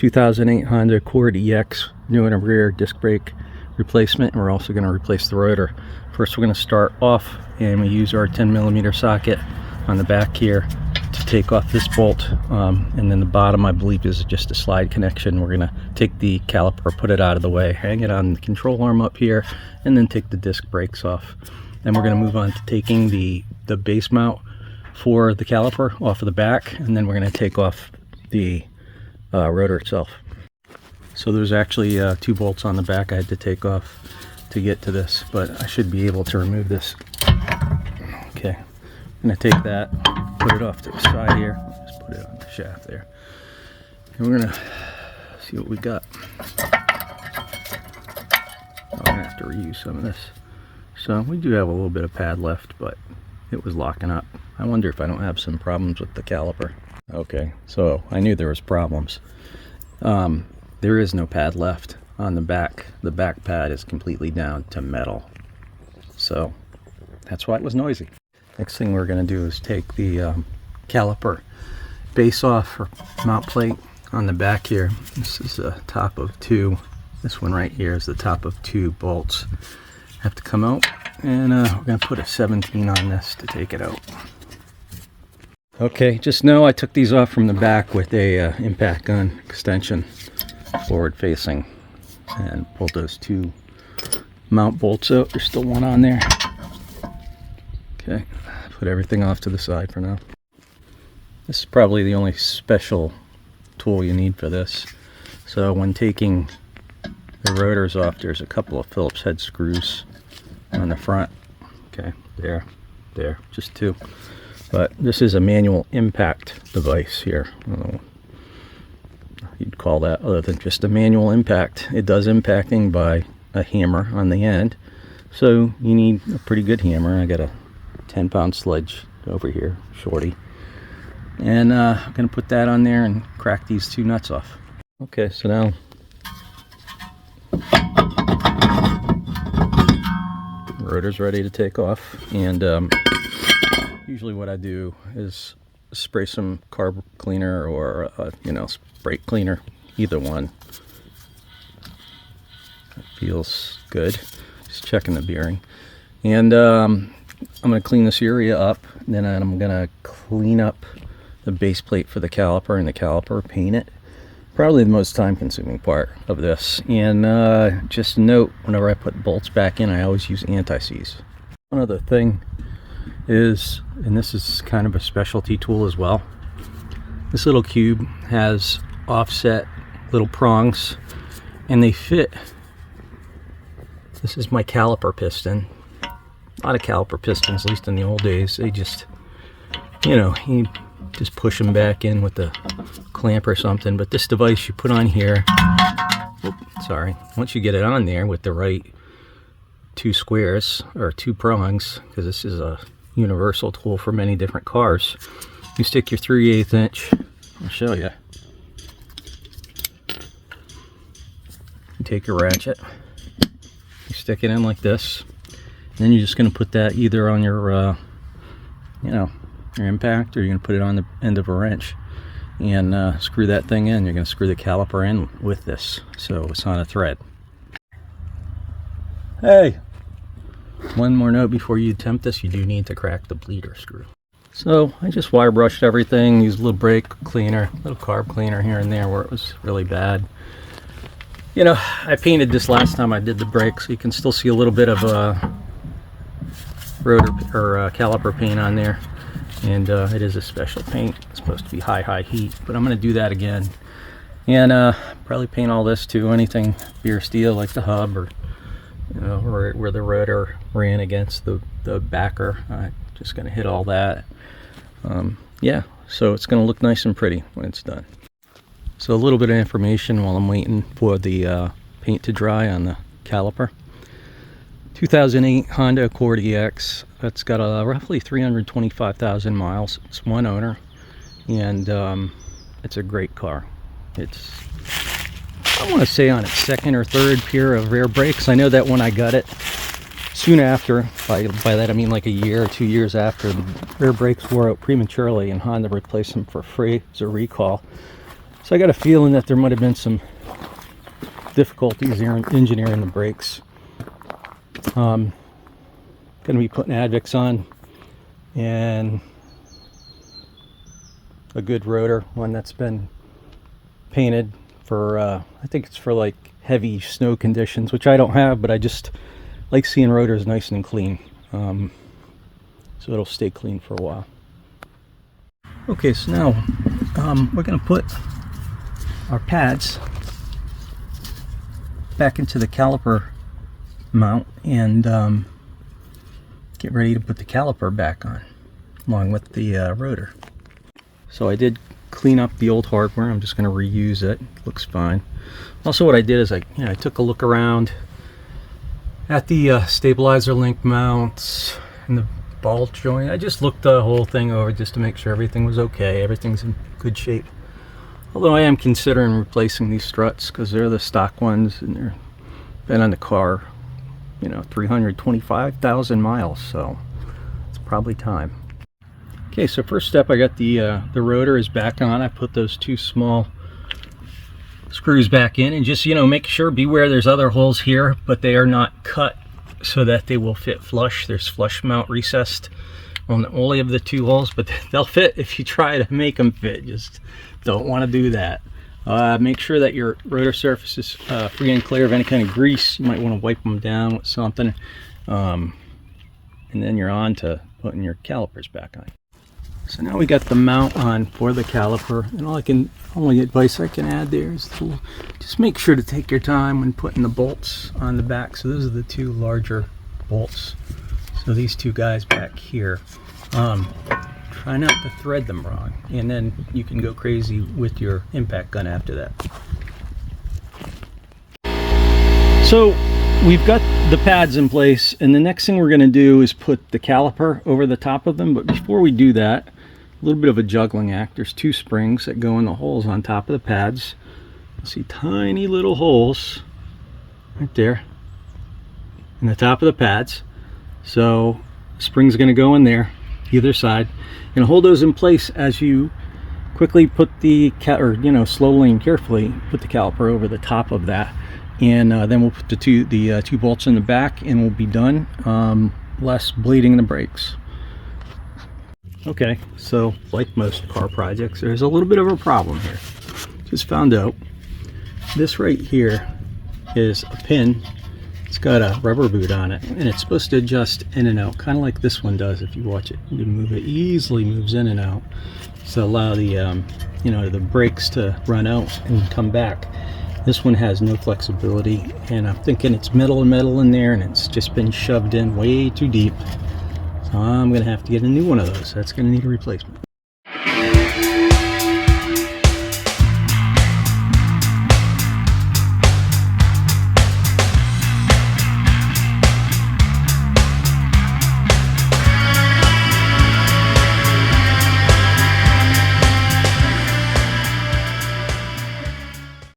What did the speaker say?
2008 Honda Accord EX, doing a rear disc brake replacement, and we're also going to replace the rotor. First we're going to start off and we use our 10mm socket on the back here to take off this bolt, and then the bottom I believe is just a slide connection. We're going to take the caliper, put it out of the way, hang it on the control arm up here, and then take the disc brakes off. Then we're going to move on to taking the base mount for the caliper off of the back, and then we're going to take off the rotor itself. So there's actually 2 bolts on the back I had to take off to get to this, but I should be able to remove this. Okay, I'm going to take that, put it off to the side here, just put it on the shaft there, and we're going to see what we got. I'm going to have to reuse some of this. So we do have a little bit of pad left, but it was locking up. I wonder if I don't have some problems with the caliper. Okay, so I knew there was problems. There is no pad left on the back. The back pad is completely down to metal. So that's why it was noisy. Next thing we're going to do is take the caliper base off, or mount plate on the back here. This is the top of 2. This one right here is the top of 2 bolts. Have to come out, and we're going to put a 17 on this to take it out. Okay, just know I took these off from the back with a impact gun extension, forward facing, and pulled those 2 mount bolts out. There's still one on there. Okay, put everything off to the side for now. This is probably the only special tool you need for this. So when taking the rotors off, there's a couple of Phillips head screws on the front. Okay, there, just 2. But this is a manual impact device here. I don't know what you'd call that other than just a manual impact. It does impacting by a hammer on the end, so you need a pretty good hammer. I got a 10-pound sledge over here, shorty, and I'm gonna put that on there and crack these 2 nuts off. Okay, so now rotor's ready to take off, and usually what I do is spray some carb cleaner or brake cleaner, either one. It feels good. Just checking the bearing, and I'm going to clean this area up, and then I'm going to clean up the base plate for the caliper and the caliper, paint it. Probably the most time-consuming part of this. And just note, whenever I put bolts back in, I always use anti-seize. One other thing is, and this is kind of a specialty tool as well, this little cube has offset little prongs, and they fit. This is my caliper piston. A lot of caliper pistons, at least in the old days, they just, you just push them back in with the clamp or something. But this device you put on here, once you get it on there with the right 2 squares or 2 prongs, because this is a universal tool for many different cars, you stick your 3/8 inch, I'll show you. You take your ratchet, you stick it in like this, and then you're just going to put that either on your your impact, or you're going to put it on the end of a wrench and screw that thing in. You're going to screw the caliper in with this, so it's on a thread. Hey, one more note before you attempt this: you do need to crack the bleeder screw. So I just wire brushed everything, used a little brake cleaner, a little carb cleaner here and there where it was really bad. I painted this last time I did the brakes, so you can still see a little bit of rotor or caliper paint on there. And it is a special paint. It's supposed to be high heat, but I'm going to do that again. And probably paint all this too, anything bare steel like the hub, or where the rotor ran against the backer. I'm just going to hit all that. Yeah, so it's going to look nice and pretty when it's done. So a little bit of information while I'm waiting for the paint to dry on the caliper. 2008 Honda Accord EX. It's got roughly 325,000 miles. It's one owner, and it's a great car. It's, I want to say, on its 2nd or 3rd pair of rear brakes. I know that when I got it, soon after, by that I mean like a year or 2 years after, the rear brakes wore out prematurely, and Honda replaced them for free as a recall. So I got a feeling that there might have been some difficulties here in engineering the brakes. Going to be putting Advix on and a good rotor, one that's been painted for I think it's for like heavy snow conditions, which I don't have, but I just like seeing rotors nice and clean, so it'll stay clean for a while. Okay, so now we're going to put our pads back into the caliper mount and get ready to put the caliper back on along with the rotor. So I did clean up the old hardware. I'm just going to reuse it. Looks fine. Also, what I did is I took a look around at the stabilizer link mounts and the ball joint. I just looked the whole thing over just to make sure everything was okay. Everything's in good shape. Although I am considering replacing these struts because they're the stock ones and they're been on the car, 325,000 miles. So it's probably time. Okay, so first step, I got the rotor is back on. I put those two small screws back in, and just make sure, beware, there's other holes here, but they are not cut so that they will fit flush. There's flush mount recessed on only of the two holes, but they'll fit if you try to make them fit. Just don't want to do that. Make sure that your rotor surface is free and clear of any kind of grease. You might want to wipe them down with something, and then you're on to putting your calipers back on. So now we got the mount on for the caliper, and only advice I can add there is just make sure to take your time when putting the bolts on the back. So those are the two larger bolts. So these two guys back here, try not to thread them wrong, and then you can go crazy with your impact gun after that. So we've got the pads in place, and the next thing we're going to do is put the caliper over the top of them. But before we do that, a little bit of a juggling act. There's two springs that go in the holes on top of the pads. You'll see tiny little holes right there in the top of the pads. So the spring's going to go in there, either side. You're going to hold those in place as you quickly put the slowly and carefully put the caliper over the top of that. And then we'll put the two bolts in the back, and we'll be done. Less bleeding in the brakes. Okay, so like most car projects, there's a little bit of a problem here. Just found out this right here is a pin. It's got a rubber boot on it, and it's supposed to adjust in and out, kind of like this one does. If you watch it, you move it easily, moves in and out to allow the the brakes to run out and come back. This one has no flexibility, and I'm thinking it's metal in there, and it's just been shoved in way too deep. So I'm gonna have to get a new one of those. That's gonna need a replacement.